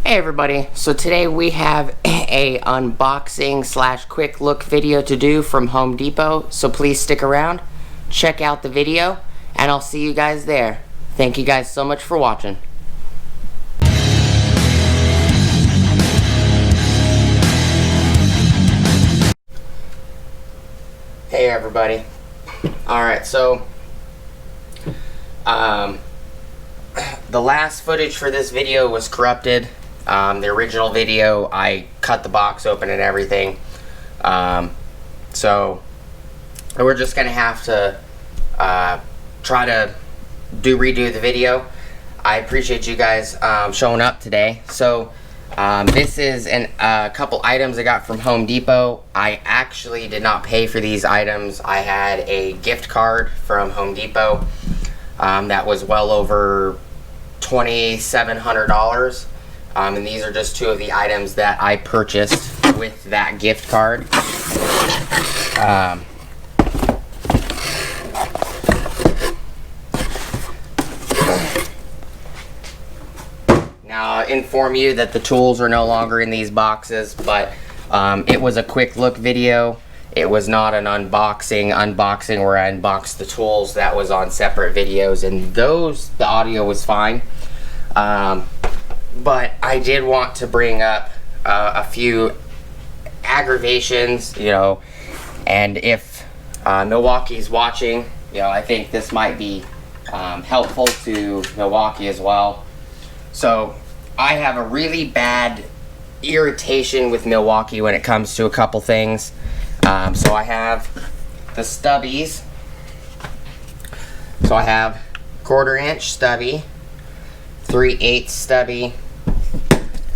Hey everybody, so today we have a unboxing slash quick look video to do from Home Depot, so please stick around, check out the video, and I'll see you guys there. Thank you guys so much for watching. Hey everybody. Alright, so the last footage for this video was corrupted. The original video, I cut the box open and everything. So we're just gonna have to try to redo the video. I appreciate you guys showing up today. So this is a couple items I got from Home Depot. I actually did not pay for these items. I had a gift card from Home Depot that was well over $2,700. And these are just two of the items that I purchased with that gift card. Now, I'll inform you that the tools are no longer in these boxes, but it was a quick look video. It was not an unboxing where I unboxed the tools. That was on separate videos, and the audio was fine. But I did want to bring up a few aggravations, and if Milwaukee's watching, I think this might be helpful to Milwaukee as well. So I have a really bad irritation with Milwaukee when it comes to a couple things. So I have the stubbies. So I have 1/4 inch stubby, 3/8 stubby,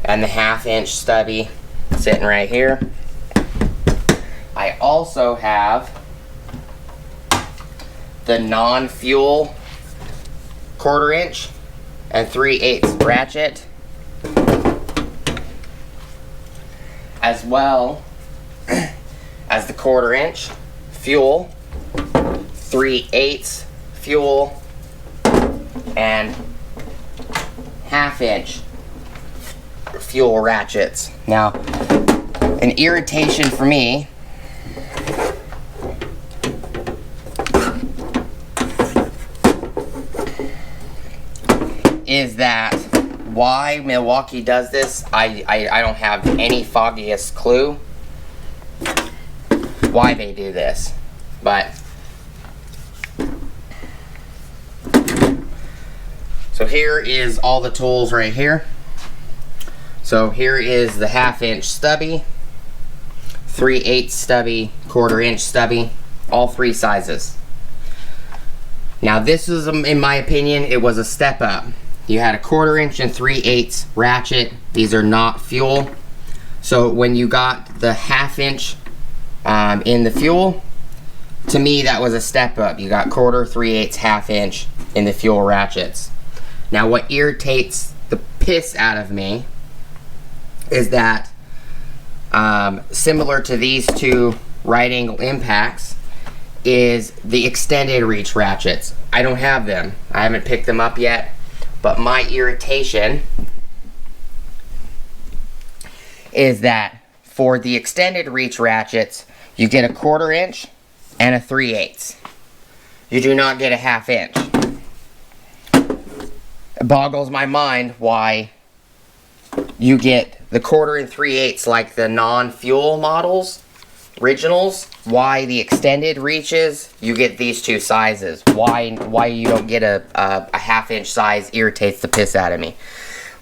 and the 1/2 inch stubby sitting right here. I also have the non-fuel 1/4 inch and 3/8 ratchet, as well as the 1/4 inch fuel, 3/8 fuel, and 1/2 inch fuel ratchets. Now, an irritation for me is that why Milwaukee does this, I don't have any foggiest clue why they do this. But so here is all the tools right here. So here is the 1/2 inch stubby, 3/8 stubby, 1/4 inch stubby, all three sizes. Now this is, in my opinion, it was a step up. You had a 1/4 inch and 3/8 ratchet. These are not fuel. So when you got the 1/2 inch in the fuel, to me that was a step up. You got 1/4, 3/8, 1/2 inch in the fuel ratchets. Now what irritates the piss out of me is that similar to these two right angle impacts is the extended reach ratchets. I don't have them. I haven't picked them up yet, but my irritation is that for the extended reach ratchets, you get a 1/4 inch and a 3/8. You do not get a 1/2 inch. It boggles my mind why you get the 1/4 and 3/8 like the non-fuel models, originals. Why the extended reaches, you get these two sizes. Why you don't get a 1/2 inch size irritates the piss out of me.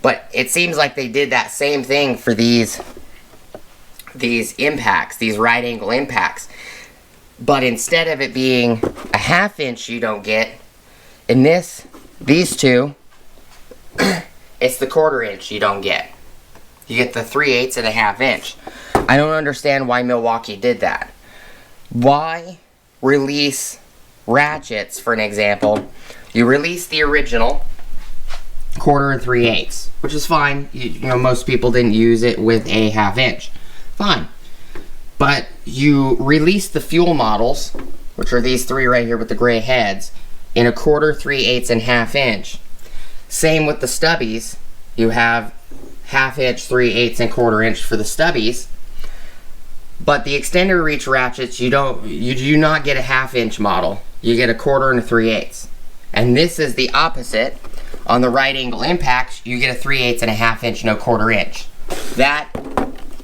But it seems like they did that same thing for these impacts, these right angle impacts. But instead of it being a 1/2 inch you don't get, in these two, it's the 1/4 inch you don't get. You get the 3/8 and a 1/2 inch. I don't understand why Milwaukee did that. Why release ratchets, for an example? You release the original 1/4 and 3/8, which is fine. Most people didn't use it with a 1/2 inch. Fine. But you release the fuel models, which are these three right here with the gray heads, in a 1/4, 3/8, and 1/2 inch. Same with the stubbies. You have 1/2 inch, 3/8, and 1/4 inch for the stubbies. But the extended reach ratchets, you do not get a 1/2 inch model. You get a 1/4 and a 3/8. And this is the opposite. On the right angle impacts, you get a 3/8 and a 1/2 inch, no 1/4 inch. That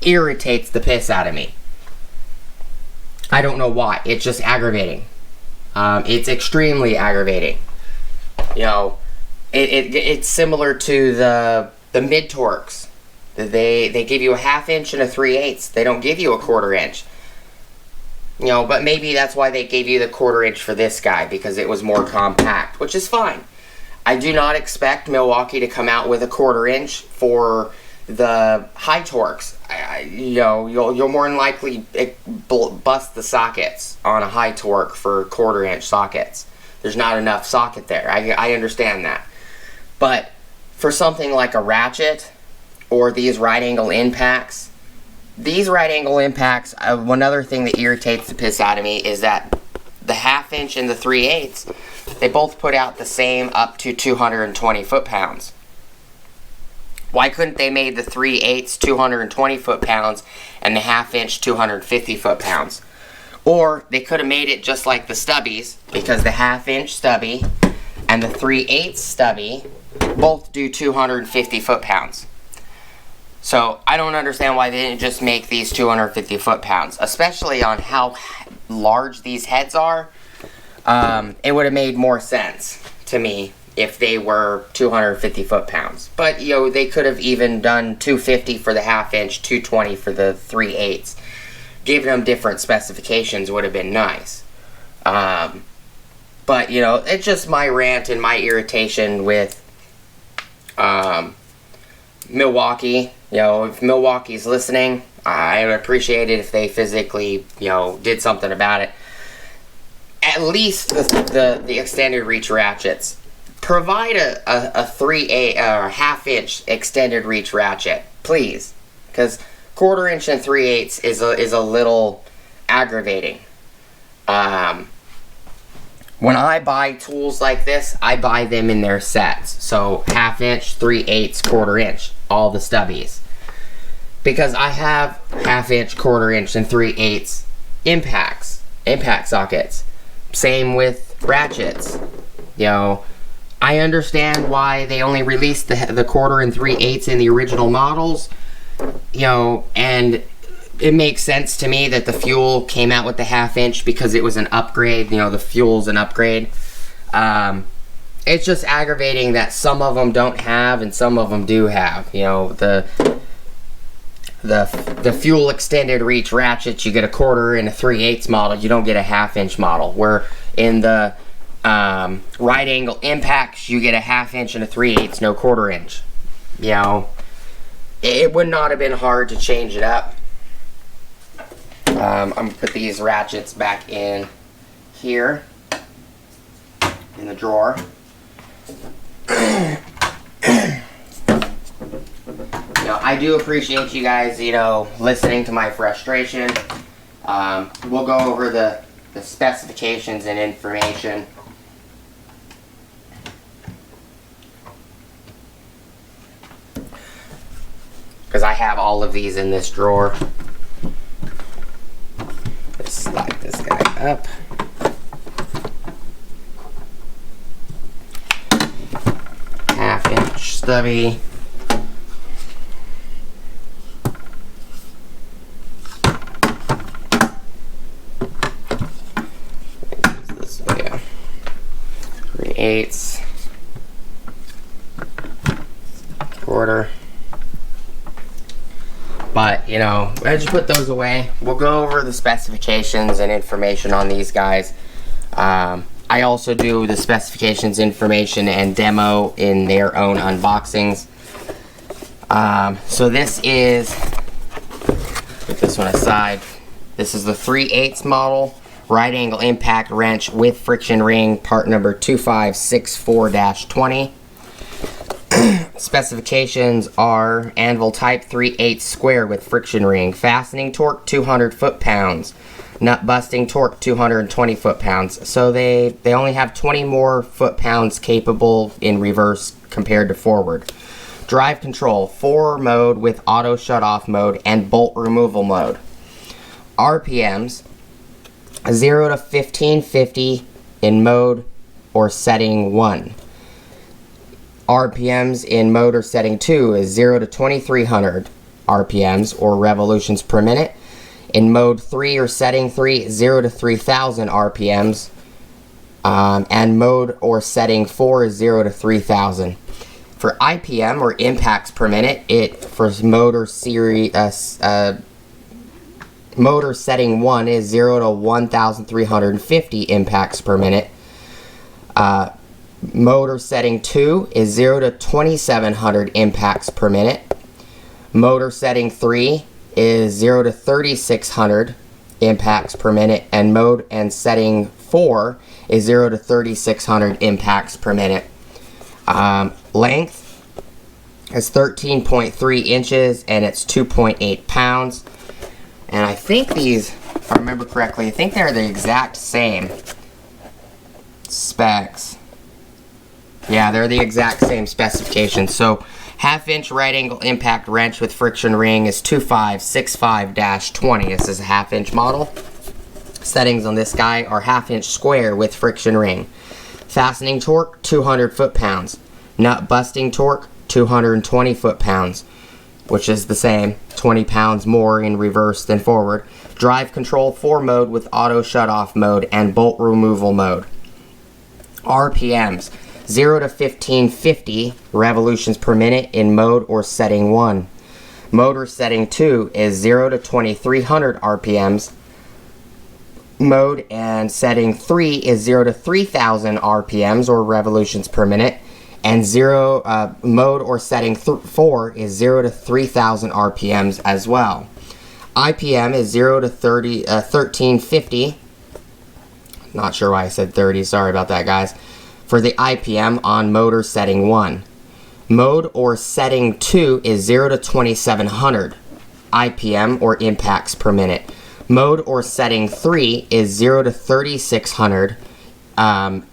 irritates the piss out of me. I don't know why. It's just aggravating. It's extremely aggravating. You know, it's similar to the mid torques. They give you a 1/2 inch and a 3/8. They don't give you a 1/4 inch. You know, but maybe that's why they gave you the 1/4 inch for this guy, because it was more compact, which is fine. I do not expect Milwaukee to come out with a 1/4 inch for the high torques. You know, you'll more than likely bust the sockets on a high torque for 1/4 inch sockets. There's not enough socket there. I understand that. But for something like a Ratchet or these right angle impacts, one other thing that irritates the piss out of me is that the 1/2 inch and the 3/8, they both put out the same up to 220 foot-pounds. Why couldn't they made the 3/8 220 foot-pounds and the 1/2 inch 250 foot-pounds? Or they could have made it just like the stubbies, because the 1/2 inch stubby and the 3/8 stubby both do 250 foot-pounds. So I don't understand why they didn't just make these 250 foot-pounds, especially on how large these heads are. It would have made more sense to me if they were 250 foot-pounds. But, you know, they could have even done 250 for the 1/2 inch, 220 for the 3/8. Giving them different specifications would have been nice. But, you know, it's just my rant and my irritation with Milwaukee. You know, if Milwaukee's listening, I would appreciate it if they physically, you know, did something about it. At least the extended reach ratchets. Provide a 3/8 or 1/2 inch extended reach ratchet, please. Because 1/4 inch and 3/8 is a little aggravating. When I buy tools like this, I buy them in their sets. So 1/2 inch, 3/8, 1/4 inch, all the stubbies. Because I have 1/2 inch, 1/4 inch, and 3/8 impact sockets. Same with ratchets. You know, I understand why they only released the 1/4 and 3/8 in the original models. You know, and it makes sense to me that the fuel came out with the 1/2 inch because it was an upgrade. You know, the fuel's an upgrade. It's just aggravating that some of them don't have and some of them do have. You know, the fuel extended reach ratchets, you get a 1/4 and a 3/8 model. You don't get a 1/2 inch model. Where in the right angle impacts, you get a 1/2 inch and a 3/8, no 1/4 inch. You know, it would not have been hard to change it up. I'm going to put these ratchets back in here, in the drawer. You know, I do appreciate you guys, you know, listening to my frustration. We'll go over the specifications and information. Because I have all of these in this drawer. Let's slide this guy up. 1/2 inch stubby. This way, yeah. 3/8. 1/4. But, you know, I just put those away. We'll go over the specifications and information on these guys. I also do the specifications, information, and demo in their own unboxings. So this is, put this one aside. This is the 3/8 model, right angle impact wrench with friction ring, part number 2564-20. Specifications are anvil type 3/8 square with friction ring, fastening torque 200 foot-pounds, nut busting torque 220 foot-pounds. So they only have 20 more foot-pounds capable in reverse compared to forward. Drive control, 4 mode with auto shut off mode and bolt removal mode. RPMs, 0 to 1550 in mode or setting 1. RPMs in mode or setting 2 is 0 to 2300 RPMs or revolutions per minute. In mode 3 or setting 3, 0 to 3000 RPMs. And mode or setting 4 is 0 to 3000. For IPM or impacts per minute, for motor setting 1 is 0 to 1350 impacts per minute. Motor setting 2 is 0 to 2700 impacts per minute. Motor setting 3 is 0 to 3600 impacts per minute, and mode and setting 4 is 0 to 3600 impacts per minute. Length is 13.3 inches and it's 2.8 pounds. And I think these, if I remember correctly, I think they're the exact same specs. Yeah, they're the exact same specifications. So, half-inch right-angle impact wrench with friction ring is 2565-20. This is a half-inch model. Settings on this guy are half-inch square with friction ring. Fastening torque, 200 foot-pounds. Nut busting torque, 220 foot-pounds, which is the same, 20 pounds more in reverse than forward. Drive control, 4 mode with auto shut-off mode and bolt removal mode. RPMs, 0 to 1550 revolutions per minute in mode or setting 1. Motor setting 2 is 0 to 2300 RPMs. Mode and setting 3 is 0 to 3000 RPMs or revolutions per minute. And mode or setting 4 is 0 to 3000 RPMs as well. IPM is 0 to 1350. Not sure why I said 30, sorry about that, guys. For the IPM on motor setting 1. Mode or setting 2 is 0 to 2700 IPM or impacts per minute. Mode or setting 3 is 0 to 3600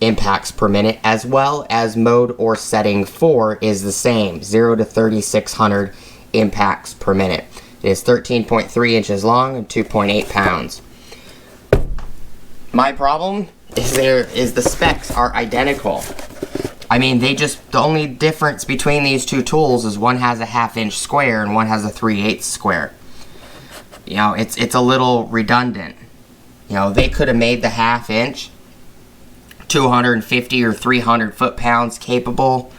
impacts per minute, as well as mode or setting 4 is the same, 0 to 3600 impacts per minute. It is 13.3 inches long and 2.8 pounds. My problem is the specs are identical. I mean, the only difference between these two tools is one has a half-inch square and one has a 3/8 square. You know, it's a little redundant. You know, they could have made the half-inch 250 or 300 foot-pounds capable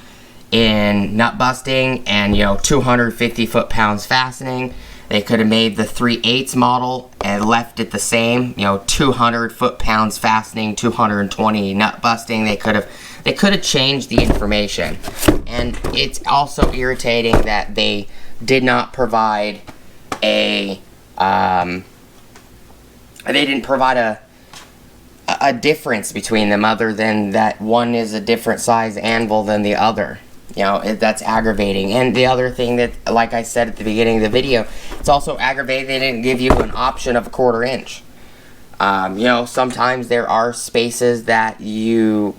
in nut busting and, 250 foot-pounds fastening. They could have made the 3/8 model and left it the same, 200 foot-pounds fastening, 220 nut busting. They could have changed the information. And it's also irritating that they did not provide a difference between them, other than that one is a different size anvil than the other. That's aggravating. And the other thing that, like I said at the beginning of the video, it's also aggravating they didn't give you an option of a 1/4 inch. Sometimes there are spaces that you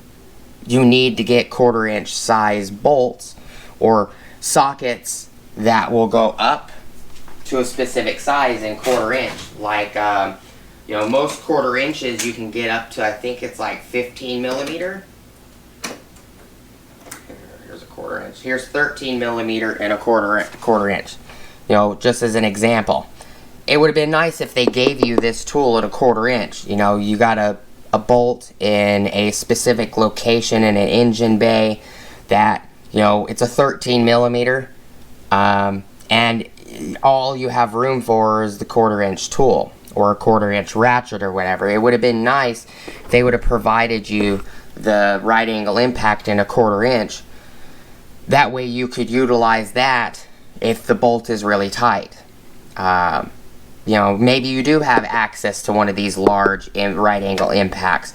need to get 1/4 inch size bolts or sockets that will go up to a specific size in 1/4 inch. Like, most 1/4 inches you can get up to, I think it's like 15 millimeter. Here's a 1/4 inch. Here's 13 millimeter and a quarter inch. Just as an example. It would have been nice if they gave you this tool at a 1/4 inch. You got a bolt in a specific location in an engine bay that, it's a 13 millimeter. And all you have room for is the 1/4 inch tool or a 1/4 inch ratchet or whatever. It would have been nice if they would have provided you the right angle impact in a 1/4 inch. That way you could utilize that if the bolt is really tight. Maybe you do have access to one of these large right angle impacts,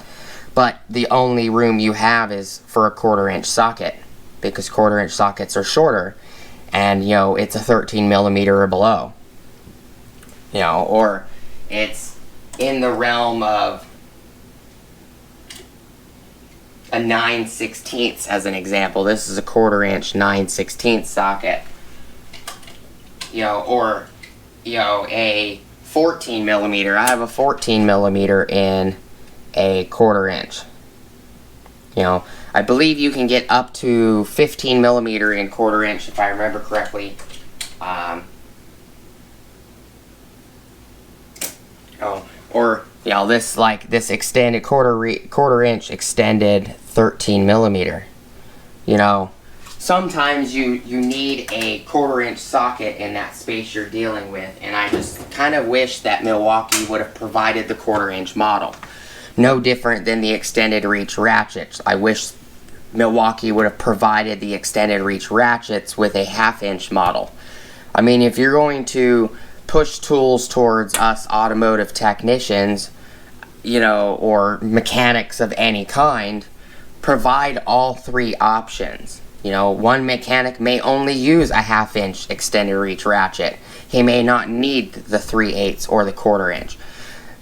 but the only room you have is for a 1/4 inch socket, because 1/4 inch sockets are shorter, and it's a 13 millimeter or below. Or it's in the realm of a 9/16 as an example. This is a 1/4 inch 9/16 socket. You know, or, you know, a 14 millimeter. I have a 14 millimeter in a 1/4 inch. You know, I believe you can get up to 15 millimeter in 1/4 inch if I remember correctly. Or you know, this extended 1/4 inch extended 13 millimeter. You know, sometimes you need a 1/4 inch socket in that space you're dealing with, and I just kind of wish that Milwaukee would have provided the 1/4 inch model. No different than the extended reach ratchets. I wish Milwaukee would have provided the extended reach ratchets with a 1/2 inch model. I mean, if you're going to push tools towards us automotive technicians, you know, or mechanics of any kind, provide all 3 options. You know, one mechanic may only use a 1/2 inch extended reach ratchet. He may not need the 3/8 or the 1/4 inch.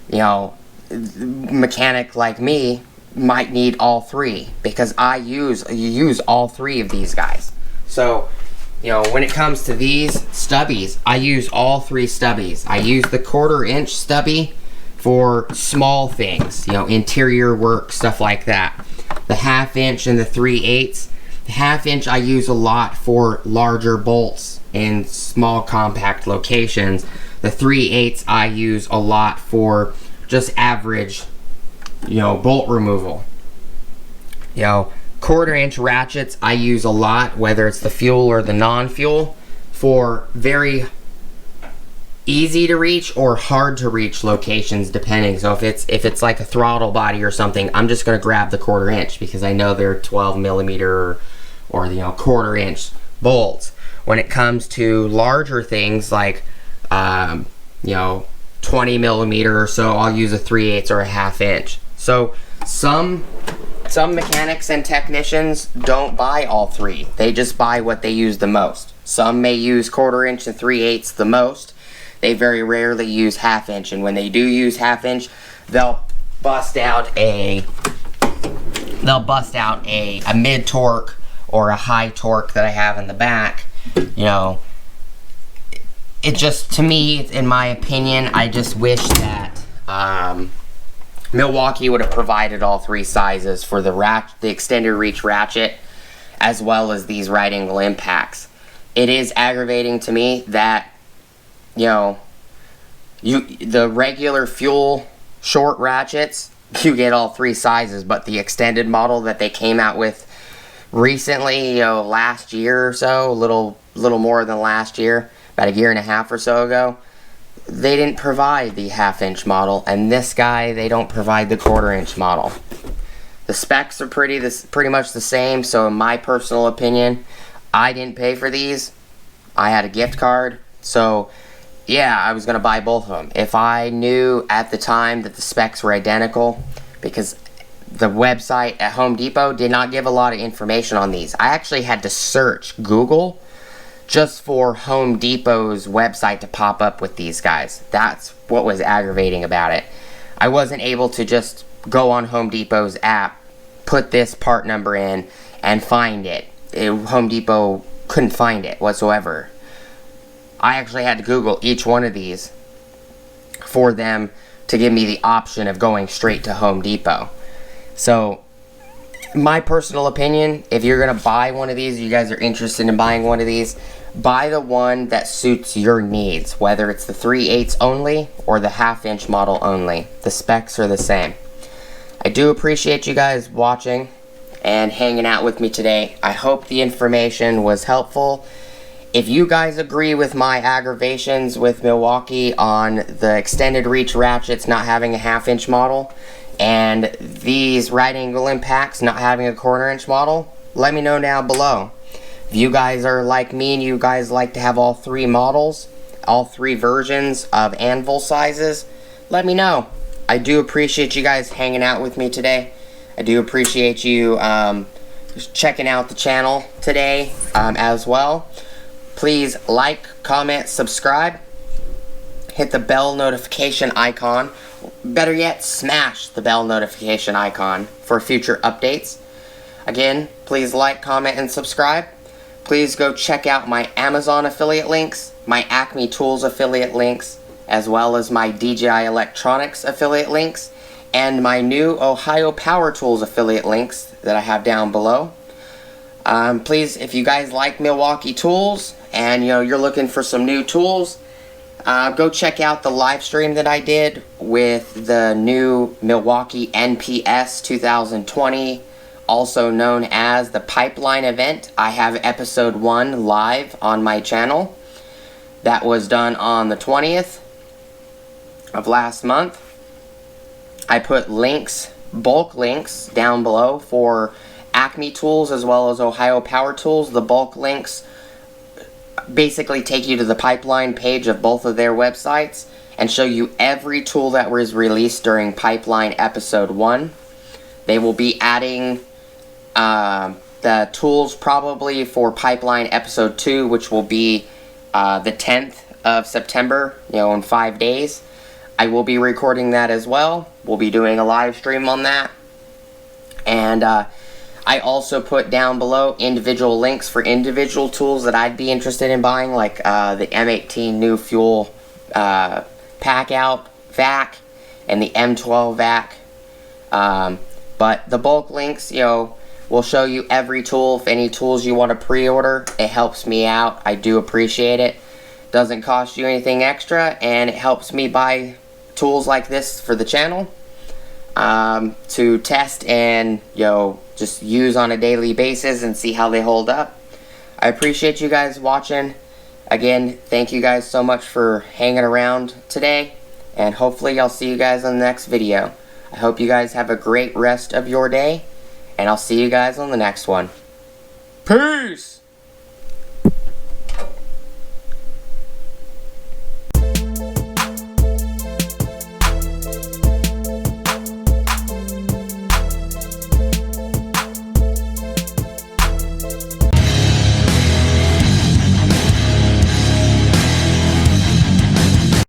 You know, mechanic like me might need all 3 because I use all 3 of these guys. So, you know, when it comes to these stubbies, I use all 3 stubbies. I use the 1/4 inch stubby for small things, you know, interior work, stuff like that. The 1/2 inch and the 3/8. The 1/2 inch I use a lot for larger bolts in small compact locations. The 3/8 I use a lot for just average, you know, bolt removal. You know, 1/4 inch ratchets I use a lot, whether it's the fuel or the non-fuel, for very easy to reach or hard to reach locations, depending. So if it's like a throttle body or something, I'm just going to grab the 1/4 inch because I know they're 12 millimeter or you know 1/4 inch bolts. When it comes to larger things like you know 20 millimeter or so, I'll use a 3/8 or a 1/2 inch. So some mechanics and technicians don't buy all 3. They just buy what they use the most. Some may use 1/4 inch and 3/8 the most. They very rarely use 1/2 inch, and when they do use 1/2 inch, they'll bust out a mid torque or a high torque that I have in the back. You know, it just, to me, in my opinion, I just wish that Milwaukee would have provided all 3 sizes for the extended reach ratchet, as well as these right angle impacts. It is aggravating to me that, you know, the regular fuel short ratchets, you get all 3 sizes, but the extended model that they came out with recently, you know, last year or so, a little more than last year, about a year and a half or so ago, they didn't provide the 1/2 inch model, and this guy, they don't provide the 1/4 inch model. The specs are pretty much the same, so in my personal opinion, I didn't pay for these. I had a gift card, so yeah, I was going to buy both of them. If I knew at the time that the specs were identical, because the website at Home Depot did not give a lot of information on these. I actually had to search Google just for Home Depot's website to pop up with these guys. That's what was aggravating about it. I wasn't able to just go on Home Depot's app, put this part number in, and find it. Home Depot couldn't find it whatsoever. I actually had to Google each one of these for them to give me the option of going straight to Home Depot. So, my personal opinion, if you're going to buy one of these, you guys are interested in buying one of these, buy the one that suits your needs, whether it's the 3/8 only or the 1/2 inch model only. The specs are the same. I do appreciate you guys watching and hanging out with me today. I hope the information was helpful. If you guys agree with my aggravations with Milwaukee on the extended reach ratchets not having a 1/2 inch model, and these right angle impacts not having a 1/4 inch model, let me know down below. If you guys are like me and you guys like to have all 3 models, all 3 versions of anvil sizes, let me know. I do appreciate you guys hanging out with me today. I do appreciate you checking out the channel today as well. Please like, comment, subscribe. Hit the bell notification icon. Better yet, smash the bell notification icon for future updates. Again, please like, comment, and subscribe. Please go check out my Amazon affiliate links, my Acme Tools affiliate links, as well as my DJI Electronics affiliate links, and my new Ohio Power Tools affiliate links that I have down below. Please, if you guys like Milwaukee tools and you're looking for some new tools, go check out the live stream that I did with the new Milwaukee NPS 2020, also known as the Pipeline event. I have episode 1 live on my channel. That was done on the 20th of last month. I put links, bulk links, down below for Acme Tools as well as Ohio Power Tools. The bulk links basically take you to the Pipeline page of both of their websites and show you every tool that was released during Pipeline episode 1. They will be adding the tools probably for Pipeline episode 2, which will be the 10th of September, in 5 days. I will be recording that as well. We'll be doing a live stream on that. And I also put down below individual links for individual tools that I'd be interested in buying, like the M18 new fuel pack out vac and the M12 vac. But the bulk links, will show you every tool. If any tools you want to pre-order, it helps me out. I do appreciate it. Doesn't cost you anything extra, and it helps me buy tools like this for the channel to test and just use on a daily basis and see how they hold up. I appreciate you guys watching. Again, thank you guys so much for hanging around today, and hopefully I'll see you guys on the next video. I hope you guys have a great rest of your day, and I'll see you guys on the next one. Peace!